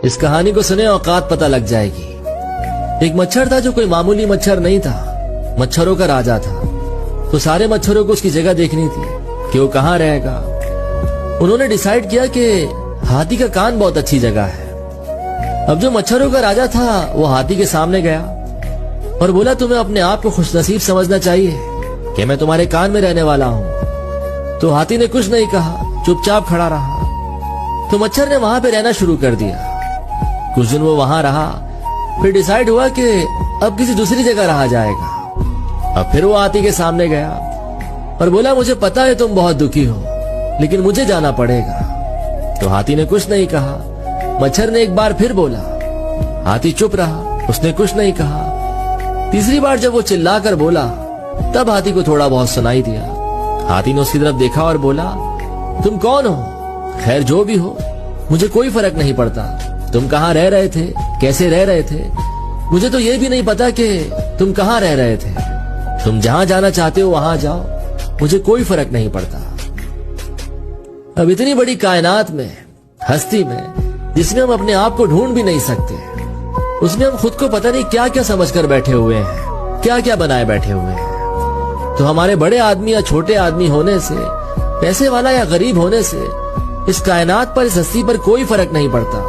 इस कहानी को सुने औकात पता लग जाएगी। एक मच्छर था जो कोई मामूली मच्छर नहीं था, मच्छरों का राजा था। तो सारे मच्छरों को उसकी जगह देखनी थी कि वो कहाँ रहेगा। उन्होंने डिसाइड किया कि हाथी का कान बहुत अच्छी जगह है। अब जो मच्छरों का राजा था वो हाथी के सामने गया और बोला, तुम्हें अपने आप को खुशनसीब समझना चाहिए कि मैं तुम्हारे कान में रहने वाला हूँ। तो हाथी ने कुछ नहीं कहा, चुपचाप खड़ा रहा। तो मच्छर ने वहां पे रहना शुरू कर दिया। कुछ दिन वो वहां रहा, फिर डिसाइड हुआ कि अब किसी दूसरी जगह रहा जाएगा। अब फिर वो हाथी के सामने गया और बोला, मुझे पता है तुम बहुत दुखी हो, लेकिन मुझे जाना पड़ेगा। तो हाथी ने कुछ नहीं कहा। मच्छर ने एक बार फिर बोला, हाथी चुप रहा, उसने कुछ नहीं कहा। तीसरी बार जब वो चिल्लाकर बोला तब हाथी को थोड़ा बहुत सुनाई दिया। हाथी ने उसकी तरफ देखा और बोला, तुम कौन हो? खैर जो भी हो, मुझे कोई फर्क नहीं पड़ता। तुम कहाँ रह रहे थे, कैसे रह रहे थे, मुझे तो ये भी नहीं पता कि तुम कहाँ रह रहे थे। तुम जहां जाना चाहते हो वहां जाओ, मुझे कोई फर्क नहीं पड़ता। अब इतनी बड़ी कायनात में, हस्ती में, जिसमें हम अपने आप को ढूंढ भी नहीं सकते, उसमें हम खुद को पता नहीं क्या क्या समझकर बैठे हुए हैं, क्या क्या बनाए बैठे हुए हैं। तो हमारे बड़े आदमी या छोटे आदमी होने से, पैसे वाला या गरीब होने से इस कायनात पर, इस हस्ती पर कोई फर्क नहीं पड़ता।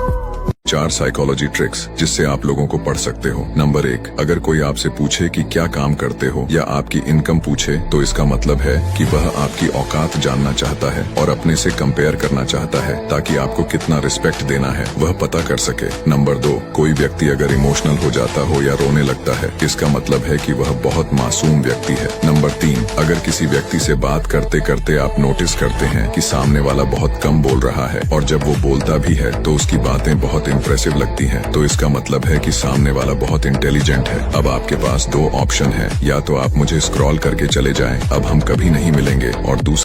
4 साइकोलॉजी ट्रिक्स जिससे आप लोगों को पढ़ सकते हो। नंबर 1, अगर कोई आपसे पूछे कि क्या काम करते हो या आपकी इनकम पूछे तो इसका मतलब है कि वह आपकी औकात जानना चाहता है और अपने से कंपेयर करना चाहता है ताकि आपको कितना रिस्पेक्ट देना है वह पता कर सके। नंबर 2, कोई व्यक्ति अगर इमोशनल हो जाता हो या रोने लगता है, इसका मतलब है कि वह बहुत मासूम व्यक्ति है। नंबर 3, अगर किसी व्यक्ति से बात करते करते आप नोटिस करते हैं कि सामने वाला बहुत कम बोल रहा है और जब वो बोलता भी है तो उसकी बातें बहुत इंप्रेसिव लगती हैं, तो इसका मतलब है कि सामने वाला बहुत इंटेलिजेंट है। अब आपके पास 2 ऑप्शन है, या तो आप मुझे स्क्रॉल करके चले जाएं, अब हम कभी नहीं मिलेंगे, और दूसरा